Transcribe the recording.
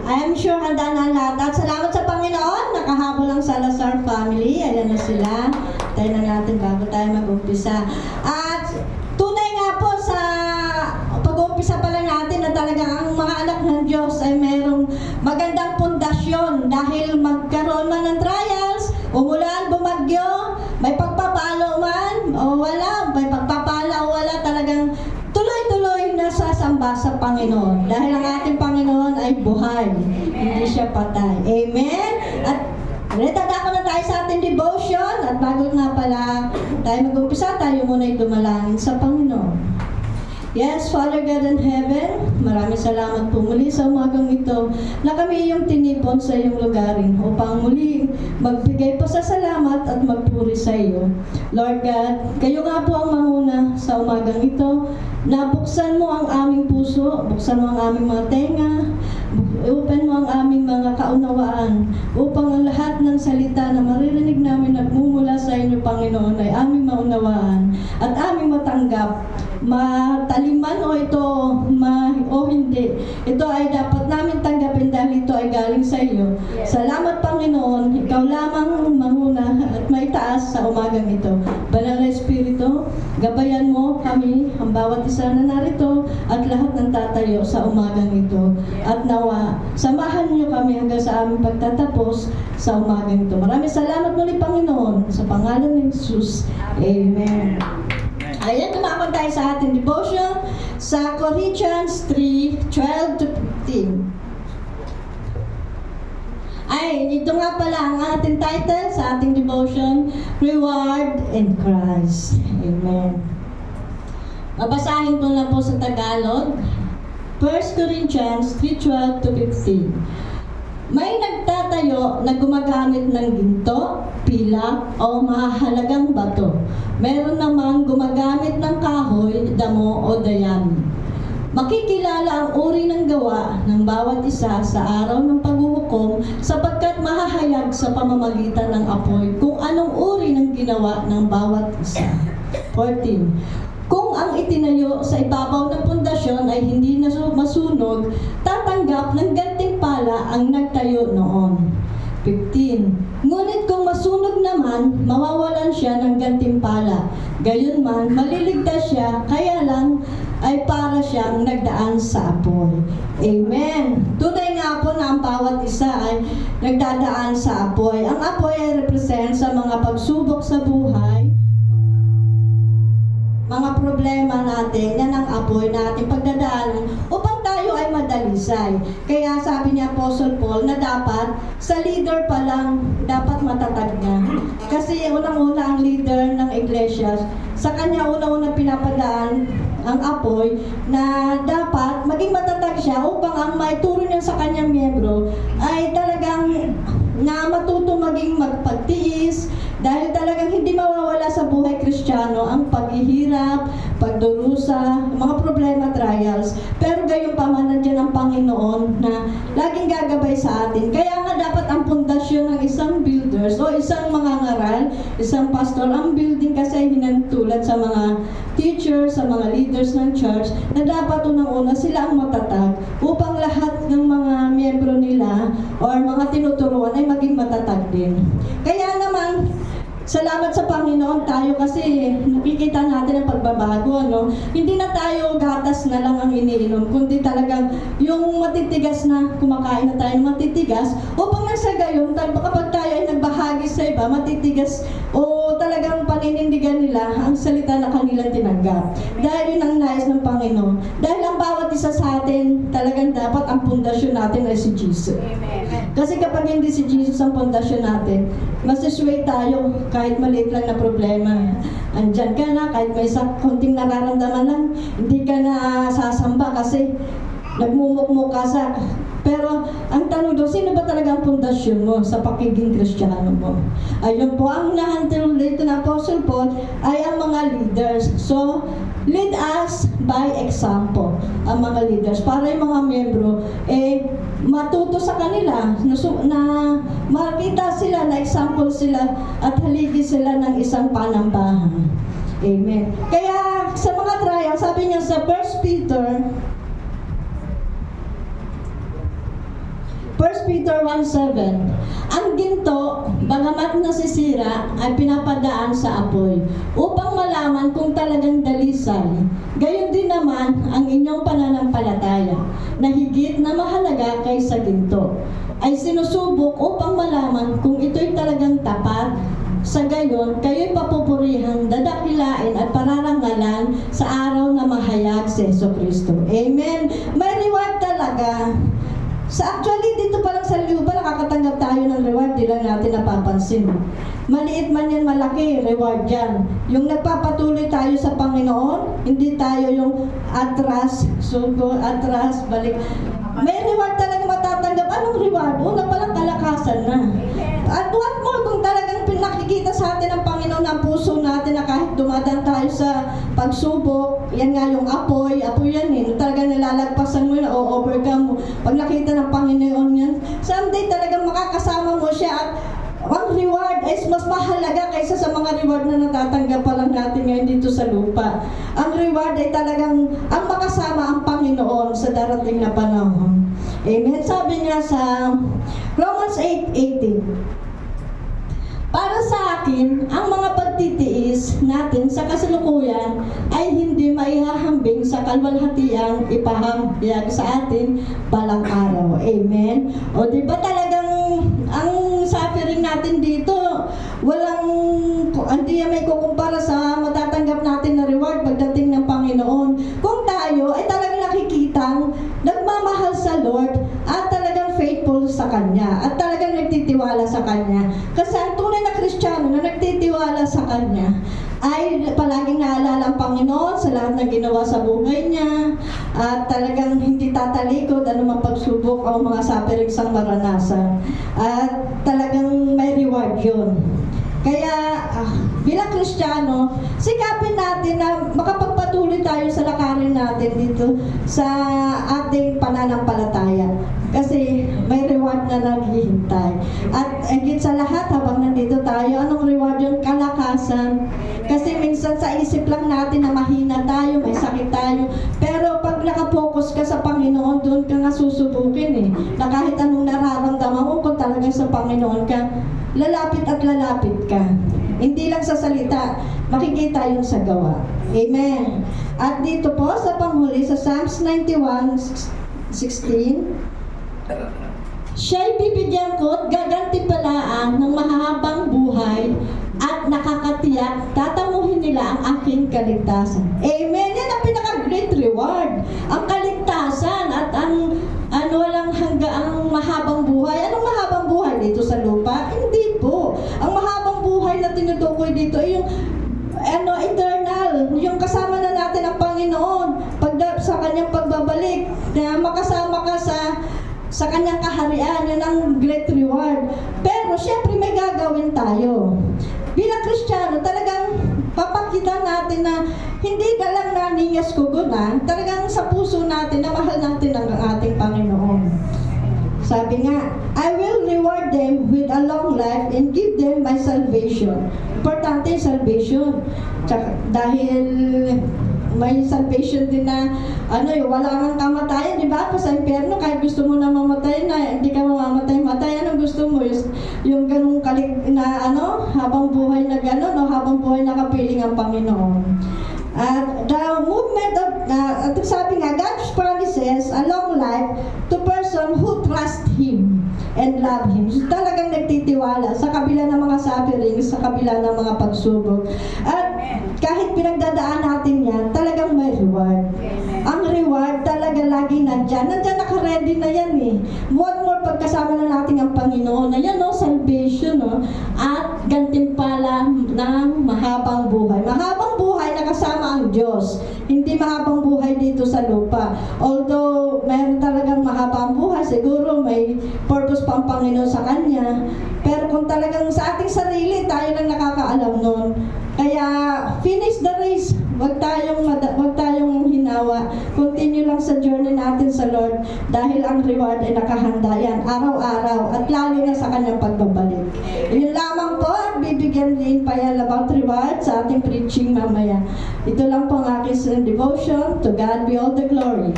I'm sure handa na lahat. At salamat sa Panginoon, nakahabol ang Salazar family. Ayan na sila. Tayo na natin bago tayo mag-umpisa. At tunay nga po sa pag-uumpisa pala natin na talagang ang mga anak ng Diyos ay mayroong magandang pundasyon dahil magkaroon man ng trials, umulan, bumagyo, may pagpapalo man o wala, may pagpapala o wala, talagang tuloy-tuloy na sasamba sa Panginoon. Dahil ang ating Panginoon ay buhay, hindi siya patay. Amen? At retadako na tayo sa ating devotion. At bago nga pala tayo mag-umpisa, tayo muna ay dumalangin sa Panginoon. Yes, Father God in heaven, maraming salamat po muli sa umagang ito na kami iyong tinipon sa iyong lugarin upang muli magbigay pa sa salamat at magpuri sa iyo. Lord God, kayo nga po ang manguna sa umagang ito na buksan mo ang aming puso, buksan mo ang aming mga tenga, open mo ang aming mga kaunawaan upang ang lahat ng salita na maririnig namin at mumula sa inyo, Panginoon, ay aming maunawaan at aming matanggap. Mataliman o ito o hindi, ito ay dapat namin tanggapin dahil ito ay galing sa iyo. Salamat, Panginoon, ikaw lamang manguna at maitaas sa umagang ito. Banal na Espiritu, gabayan mo kami, ang bawat isa na narito at lahat ng tatayo sa umagang ito. At nawa, samahan niyo kami hanggang sa aming pagtatapos sa umagang ito. Maraming salamat muli, Panginoon, sa pangalan ni Jesus. Amen. Ayan, tumakon tayo sa ating devotion sa Corinthians 3:12 to 15. Ay, ito nga pala ang ating title sa ating devotion, Reward in Christ. Amen. Babasahin ko na po sa Tagalog, 1 Corinthians 3:12 to 15. May nagtatayo na gumagamit ng ginto, pilak, o mahalagang bato. Meron namang gumagamit ng kahoy, damo, o dayami. Makikilala ang uri ng gawa ng bawat isa sa araw ng paghuhukom sapagkat mahahayag sa pamamagitan ng apoy kung anong uri ng ginawa ng bawat isa. 14. Kung ang itinayo sa ibabaw ng pundasyon ay hindi na masunog, tatanggap ng gantimpala ang nagtayo noon. 15. Ngunit kung masunog naman, mawawalan siya ng gantimpala. Gayunman, maliligtas siya, kaya lang ay para siyang nagdaan sa apoy. Amen. Tunay nga po na ang bawat isa ay nagdadaan sa apoy. Ang apoy ay represent sa mga pagsubok sa buhay, mga problema natin, yan ang apoy natin pagdadaanan upang tayo ay madalisay. Kaya sabi ni Apostle Paul na dapat sa leader pa lang dapat matatag na. Kasi unang-una ang leader ng iglesia, sa kanya unang-una pinapadaan ang apoy na dapat maging matatag siya upang ang maituro niya sa kanyang miyembro ay talagang na matuto maging magpagtiis dahil talagang hindi mawawala sa buhay Kristiyano ang paghihirap, pagdurusa, mga problema, trials. Pero gayon pa man nandiyan ang Panginoon na laging gagabay sa atin. Kaya nga dapat ang pundasyon ng isang builders o isang mangangaral, isang pastor, ang building kasi hinantulad sa mga teachers, sa mga leaders ng church na dapat unang-una sila ang matatag upang lahat ng mga miyembro nila or mga tinuturuan ay maging matatag din. Kaya naman, salamat sa Panginoon tayo kasi nakikita natin ang pagbabago, no? Hindi na tayo gatas na lang ang iniinom, kundi talagang yung matitigas na kumakain na tayo ng matitigas upang nasa gayon, kapag tayo ay nagbahagi sa iba, matitigas o talagang paninindigan nila ang salita na kanilang tinanggap. Dahil yun ang nais ng Panginoon. Dahil ang bawat isa sa atin, talagang dapat ang pundasyon natin ay si Jesus. Amen. Kasi kapag hindi si Jesus ang pundasyon natin, masisway tayo kahit maliit lang na problema. Andyan ka na, kahit may konting nararamdaman lang, hindi ka na sasamba kasi nagmumukmuk ka sa... Pero ang tanong doon, sino ba talaga ang pundasyon mo sa pagiging Kristiyano mo? Ayun po, ang hinahantil dito na Apostle Paul ay ang mga leaders. So, lead us by example, ang mga leaders. Para yung mga miyembro, matuto sa kanila, na makita sila, na example sila, at haligi sila ng isang panambahan. Amen. Kaya sa mga trial, sabi niya sa 1 Peter 1 Peter 1:7. Ang ginto, bagamat nasisira, ay pinapadaan sa apoy upang malaman kung talagang dalisay. Gayon din naman ang inyong pananampalataya na higit na mahalaga kaysa ginto ay sinusubok upang malaman kung ito'y talagang tapat. Sa gayon, kayo'y papupurihan, dadakilain at pararangalan sa araw na mahayag si Jesucristo. Amen. May reward talaga. Actually, dito pa lang sa lupa, nakakatanggap tayo ng reward, di lang natin napapansin. Maliit man yan, malaki, reward yan. Yung nagpapatuloy tayo sa Panginoon, hindi tayo yung atras, sugo, atras, balik. May reward talaga matatanggap. Anong reward? Una palang kalakasan na. At what more kung talagang pinakikita sa atin ng Panginoon ang puso natin na kahit dumadaan tayo sa pagsubok, yan nga yung apoy yan eh. Talagang nalalagpasan mo na overcome mo. Pag nakita ng Panginoon yan, someday talagang makakasama mo siya at ang reward is mas mahalaga kaysa sa mga reward na natatanggap pa lang natin ngayon dito sa lupa. Ang reward ay talagang ang makasama ang Panginoon sa darating na panahon. Amen. Sabi nga sa Romans 8:18, para sa akin, ang mga pagtitiis natin sa kasalukuyan ay hindi maihahambing sa kalwalhatiang ipahayag sa atin balang araw. Amen? O diba talagang ang suffering natin dito, hindi may kukumpara sa matatanggap natin na reward pagdating ng Panginoon. Kung tayo ay talagang nakikitang nagmamahal sa Lord at talagang faithful sa Kanya at talagang nagtitiwala sa Kanya. Kasi ang tunay na Kristiyano na nagtitiwala sa Kanya ay palaging naalala ang Panginoon sa lahat ng ginawa sa buhay niya at talagang hindi tatalikod anumang pagsubok o mga sufferings ang maranasan. At talagang may reward yun. Kaya bilang Kristiyano, sikapin natin na makapagpatuloy tayo sa lakarin natin dito sa ating pananampalataya. Kasi may reward na naghihintay. At higit sa lahat, habang nandito tayo, anong reward yun? Kalakasan. Kasi minsan sa isip lang natin na mahina tayo, may sakit tayo. Pero pag nakapokus ka sa Panginoon, doon ka nga susubukin eh. Na kahit anong nararamdaman mo, kung talagang sa Panginoon ka, lalapit at lalapit ka. Hindi lang sa salita, makikita yun sa gawa. Amen. At dito po sa panghuli, sa Psalms 91:16, siya'y bibigyan ko at gagantipalaan ng mahahabang buhay at nakakatiyak, tatamuhin nila ang aking kaligtasan. Amen. Yan ang pinaka-great reward. Ang kaligtasan at ang walang ang mahabang buhay. Anong mahabang buhay dito sa lupa? Hindi po. Ang mahabang buhay na tinutukoy dito ay yung eternal. Yung kasama na natin ang Panginoon sa kanyang pagbabalik. Na makasama ka sa kanyang kaharian, yun ang great reward. Pero syempre may gagawin tayo. Bilang Kristiyano, talagang papakita natin na hindi na lang naningas kugunan, talagang sa puso natin na mahal natin ang ating Panginoon. Sabi nga, I will reward them with a long life and give them my salvation. Importante yung salvation. Dahil may salvation din na wala nang kamatayan, di ba? Sa impyerno, kahit gusto mo na mamatay na hindi ka mamamatay, anong gusto mo? Yung ganung habang buhay na habang buhay na kapiling ang Panginoon. The movement of, sabi nga, God's promises a long life to person who trust Him and love Him. So, talagang nagtitiwala sa kabila ng mga sufferings, sa kabila ng mga pagsubok. At kahit pinagdadaan natin yan, talagang may reward. Ang reward talaga lagi nandyan. Nandyan naka-ready na yan eh. What more pagkasama na natin ang Panginoon. Ayan salvation at gantimpala ng mahabang buhay. Mahabang buhay na kasama ang Diyos. Hindi mahabang buhay dito sa lupa. Although mayroon talagang mahabang buhay, siguro may purpose pa ang Panginoon sa Kanya. Pero kung talagang sa ating sarili, tayo lang nakakaalam nun. Kaya finish the race. Huwag tayong hinawa. Continue lang sa journey natin sa Lord dahil ang reward ay nakahanda yan araw-araw at lalo na sa kanyang pagbabalik. Yun lamang po at bibigyan din pa yan about reward sa ating preaching mamaya. Ito lang po ang aking devotion. To God be all the glory.